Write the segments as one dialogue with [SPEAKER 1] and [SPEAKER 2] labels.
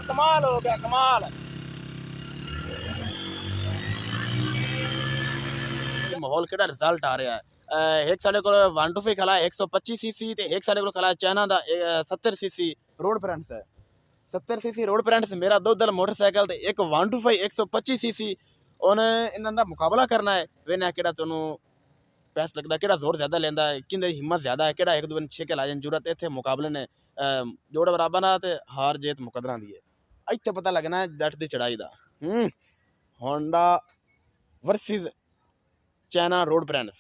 [SPEAKER 1] कमाल हो गया कमाल। माहौल केड़ा रिजल्ट आ रहा है। एक साढ़े को 125 खला 125 सीसी ते एक साढ़े को खला चाइना दा 70 सीसी रोड फ्रंट्स है। 70 सीसी रोड फ्रंट्स मेरा दो दल मोटरसाइकिल ते एक 125 125 सीसी ओने इन्हां दा मुकाबला करना है। वेना केड़ा तोनू पैस लगदा केड़ा जोर ज्यादा लेंदा है किंदे हिम्मत ज्यादा है केड़ा एक दूसरे छेके ला जन जरूरत इत्थे मुकाबले ने जोड़ बराबर ना ते हार जीत मुकदरां दी है। इत्थे पता लगना है जट दी चढ़ाई दा। होंडा वर्सेस चाइना रोड फ्रंट्स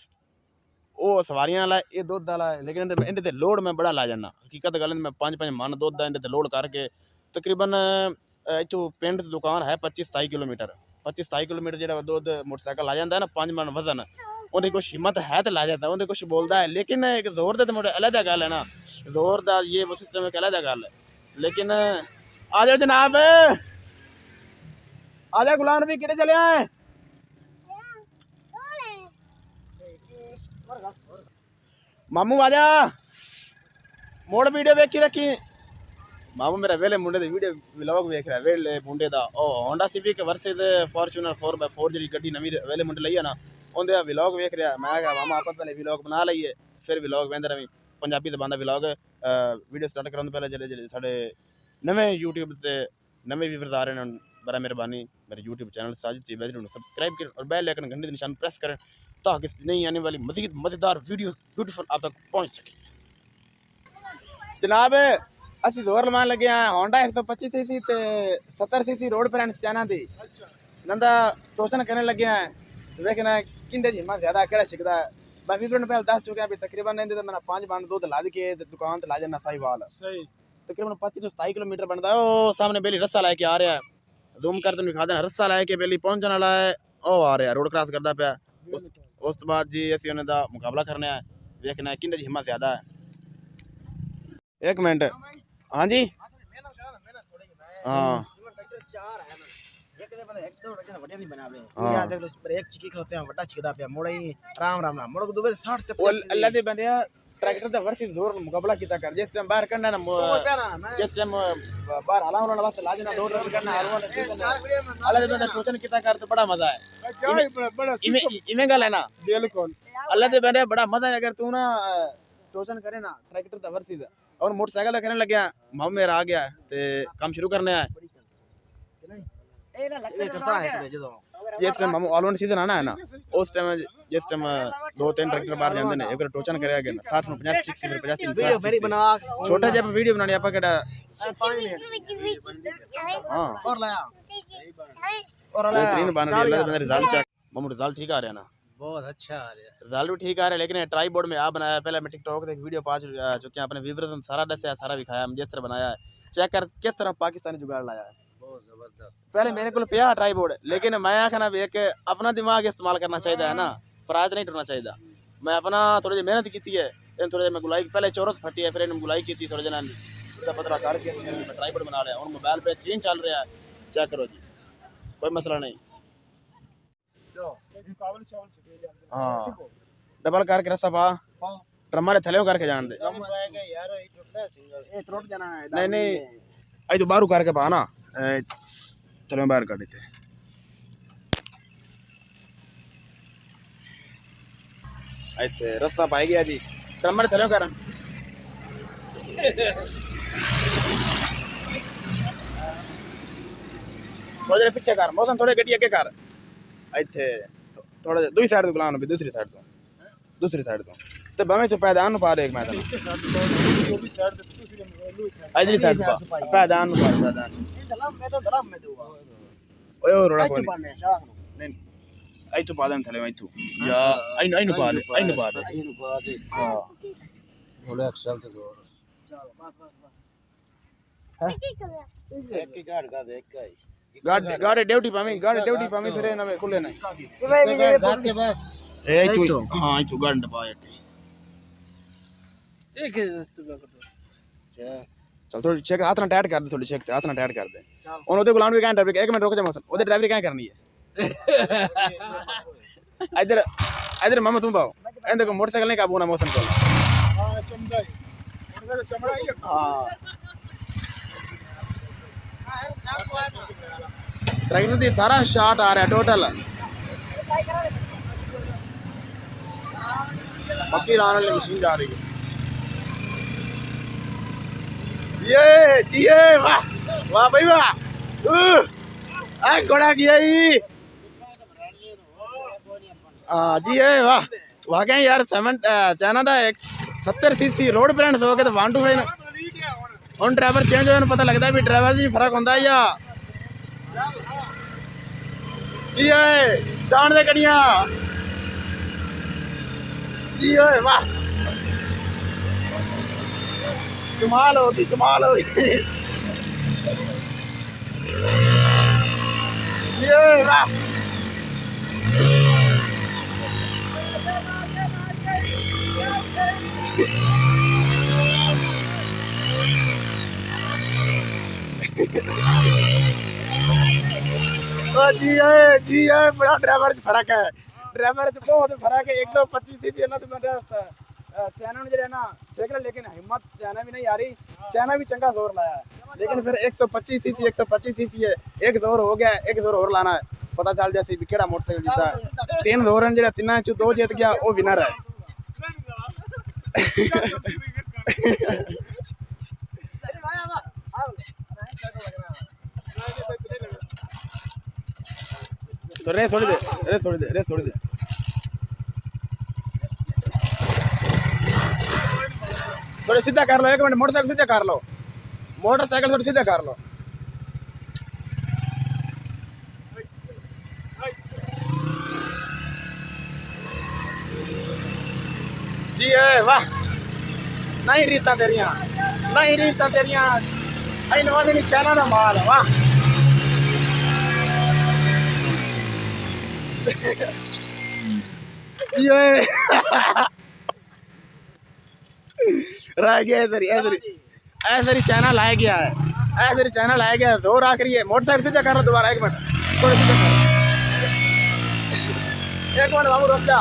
[SPEAKER 1] ओ सवारियां वाला ये दुध वाला लेकिन इहदे ते लोड मैं बड़ा ला जाना। हकीकत गल मैं 5-5 मन दुध दा इहदे ते लोड करके तकरीबन इत्थों पिंड दुकान है 25-27 किलोमीटर 25-27 किलोमीटर जेड़ा दुध मोटरसाइकिल ला जाता है ना 5 मन वजन उन्हें कुछ हिम्मत है तो ला जाता है उन्हें कुछ बोलता है। लेकिन एक जोर दे तो मुझे अलग गल है ना जोर दा ये वो सिस्टम एक अलग गल है। लेकिन आ जाओ जनाब आ जा गुलाम भी कितने चले आए मामू आजा मोड़ वीडियो वेखी रखी मामू मेरा वेले मुंडे दी वीडियो व्लॉग वेख रहा है वेले मुंडे दा ओ Honda Civic versus Fortuner 4x4 जी गड्डी नवी वेले मुंडे लई है ना उनदे व्लॉग वेख रहा मैं कहा मामा आप पहले व्लॉग बना लईए फिर व्लॉग वेंदे रही पंजाबी ज़बान दा व्लॉग वीडियो स्टार्ट करन पहले जेडे साडे नवे यूट्यूब ते नवे व्यूअर्स आ रहे हैं बड़ा मेहरबानी मेरे यूट्यूब चैनल साजिद टीवी को सब्सक्राइब करें और बेल आइकन घंटे निशान प्रेस करें ताकि नई आने वाली मज़ीद मज़ेदार वीडियो ब्यूटीफुल आप तक पहुंच सके। जनाब असं जोर लवान लगे हैं होंडा 125 सीसी ते 70 सीसी रोड फ्रंट्स चाइना दी नंदा टोसन करने लगे हैं देखना किंदे हिम्मत ज़्यादा केड़ा छिकदा मैं वीडियो पहले दस चुका भी तकरीबन इहदे मैंने 5 बंद दूध ला के दुकान ते ला जाना साहिवाल सही तकरीबन 25-27 किलोमीटर बनता है। ओ सामने बेली रस्सा लेके आ रहा है जूम कर तुम दिखा देना रस्सा लेके बेली पहुंचने वाला है ओ आ रहा है रोड क्रॉस करता पाया उस तो बाद जी असं उन्हें दा मुकाबला करने है देखना किंदे दी हिम्मत ज़्यादा है। एक मिनट हाँ जी हाँ अल्लाह दे बंदे ट्रैक्टर दा वर्सेस जोर मुकाबला कीता कर जिस टाइम बाहर करना ना जिस टाइम बाहर हला होने वास्ते लाजना दौड़ करना अल्लाह दे बंदे टोचन कीता कर तो बड़ा मजा है इवें गल है ना बिल्कुल अल्लाह दे बंदे बड़ा मजा है अगर तू ना टोचन करे ना ट्रैक्टर दा वर्सेस और मोटरसाइकिल करने लग गया मामू मेरा आ गया ते काम शुरू करने है जिस टाइम मामू ऑल सीजन आना है ना उस टाइम जिस टाइम 2-3 ट्रैक्टर बाहर जाते हैं एक टोचन करे गए 60 में 50 60 में 50 वीडियो मेरी बना छोटा जब वीडियो बनानी आपा केड़ा हां और लाया और बेहतरीन बन गया अल्लाह मेरा रिजल्ट चेक मामू रिजल्ट ठीक आ रहा है ना बहुत अच्छा आ रहा है रिजल्ट भी ठीक आ रहा है लेकिन ट्राइपॉड में आप बनाया पहले मैं टिकटॉक पे एक वीडियो पा चुके हैं अपने व्यूअर्स ने सारा दस्या सारा दिखाया हम जिस तरह बनाया है चेक कर किस तरह पाकिस्तानी जुगाड़ लाया है बहुत जबरदस्त। पहले मेरे को पिया ट्राइपॉड लेकिन मैं आखना भी एक अपना दिमाग इस्तेमाल करना चाहिए है ना फराज नहीं टुरना चाहिए मैं अपना थोड़ी जी मेहनत की है थोड़ा मैं गुलाई पहले चौरस फटी है फिर गुलाई की थोड़े जना सीधा पतला करके ट्राइपॉड बना लिया और मोबाइल पे स्क्रीन चल रहा है चेक करो जी कोई मसला नहीं हाँ डबल करके रस्ता पा ट्रम्मा थले करके जान दे नहीं नहीं अज तो बाहू करके पा ना थले बाहर कर देते इतने रस्ता पाई गया जी ट्रम्मा थले कर थोड़े पीछे कर मौसम थोड़े गड्डी अगे कर इतने थोड़ा दूसरी साइड तो बुलाना भी दूसरी साइड तो बमे तो पैदान पा रहे एक मैं इधरी साइड पैदान पा पैदान ओए रोड़ा कोई नहीं आई तो पादन थले आई तो या आई पा दे हां थोड़ा एक्सेल तो जोर चल बस एक ही गाड़ कर दे एक ही गाड़ी ड्यूटी पामी फिर ना खुले नहीं के बस ए तू हां तू गाड़ी पा एक चल थोड़ी चेक हाथ ना टाइट कर दे थोड़ी चेक हाथ ना टाइट कर दे और ओदे गुलाम भी कहन एक मिनट रुक जा मौसम ओदे ड्राइवरी क्या करनी है इधर मामा तुम पाओ एंदे को मोटरसाइकिल नहीं काबू ना मौसम को हां चमड़ा ही हां ट्रैक्टर दी सारा शाट आ रहा है टोटल मक्की लाने वाली मशीन जा रही है ये वाह वाह भाई वाह घोड़ा किया जी है वाह वाकई यार चाइना का 70 सीसी रोड ब्रांड हो गए तो 125 हम ड्राइवर चेंज हो पता लगता है भी ड्राइवर जी फर्क होता है या जी है जान दे कड़ियां जी है वाह कमाल होगी ये वाह जी है बड़ा ड्राइवर फर्क है ड्राइवर बहुत फर्क है 125 सीसी ना तो मेरा चाइना ने ना शेख लेकिन हिम्मत चाइना भी नहीं आ रही चाइना भी चंगा जोर लाया है लेकिन फिर 125 सीसी है एक जोर हो गया एक जोर और लाना है पता चल जाती भी केड़ा मोटरसाइकिल जीता है 3 जोर हैं जो 3 चो 2 जीत गया वो विनर है तो रेस थोड़ी दे थोड़ी सीधा कर लो 1 मिनट मोटरसाइकिल सीधा कर लो मोटरसाइकिल थोड़ी सीधा कर लो जी है वाह नहीं रीता तेरिया आई नवा दिन चाइना का माल है वाह जी रह गया ऐसे ही चाइना लाया गया है जोर आखिरी है मोटरसाइकिल सीधा कर लो दोबारा 1 मिनट थोड़ा सीधा कर 1 मिनट बाबू रुक जा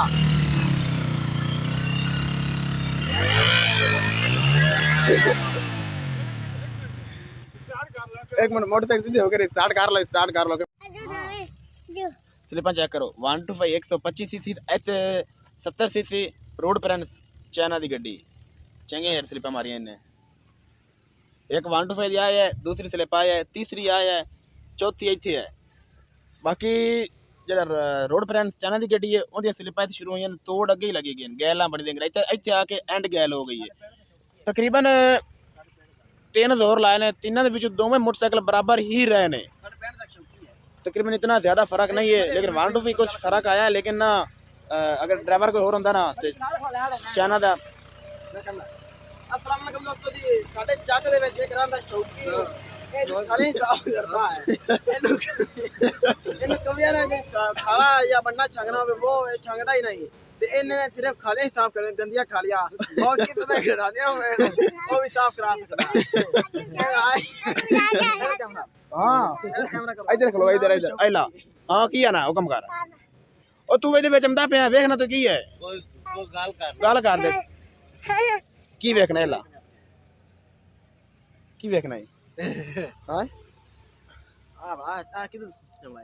[SPEAKER 1] एक मिनट मोटरसाइकिल सीधे होकर स्टार्ट कर लो स्लिपां चेक करो 125 125 सीसी 70 सीसी रोड प्रेंस चाइना की गड्डी चंगे यार स्लिपां मारियां इन्हें एक 125 दी आया है दूसरी स्लिप आया है तीसरी आया है चौथी इत्थे है बाकी जेड़ा रोड प्रेंस चाइना की गड्डी है उहदी स्लिपां शुरू हुई तोड़ अगे ही लगी गई गैलां बन दी इत्थे आके एंड गैल हो गई है तकरीबन 3 जोर लाए ने तीनों के दोवें मोटरसाइकिल बराबर ही रहे ने तकरीबन इतना ज़्यादा फर्क नहीं है लेकिन 125 कुछ फर्क आया है लेकिन ना अगर ड्राइवर कोई और होंदा ना तो चाइना का
[SPEAKER 2] अस्सलाम वालेकुम दोस्तों जी साडे जग दे विच एक रंदा चौकी ਇਹ ਖਾਲੀ ਸਾਫ ਕਰਦਾ ਹੈ ਇਹਨੂੰ ਕਵਿਆਂ ਨੇ ਖਾਲਾ ਜਾਂ ਬੰਨਾ ਛੰਗਣਾ ਹੋਵੇ ਉਹ ਛੰਗਦਾ ਹੀ ਨਹੀਂ ਤੇ ਇਹਨੇ ਸਿਰਫ ਖਾਲੇ ਸਾਫ ਕਰਨ ਗੰਦੀਆਂ ਖਾਲੀਆਂ और कितने घराने होवे वो भी साफ करा सकता है
[SPEAKER 1] हां इधर खलो इधर आइला हां की है ना हुक्म कर ओ तू ਇਹਦੇ ਵਿੱਚ ਆਂਦਾ ਪਿਆ ਵੇਖਣਾ ਤੂੰ ਕੀ ਹੈ
[SPEAKER 2] वो
[SPEAKER 1] ਗੱਲ ਕਰ ਦੇ ਕੀ ਵੇਖਣਾ ਇਹਲਾ ਕੀ ਵੇਖਣਾ ਹੈ हां
[SPEAKER 2] हां भाई किधर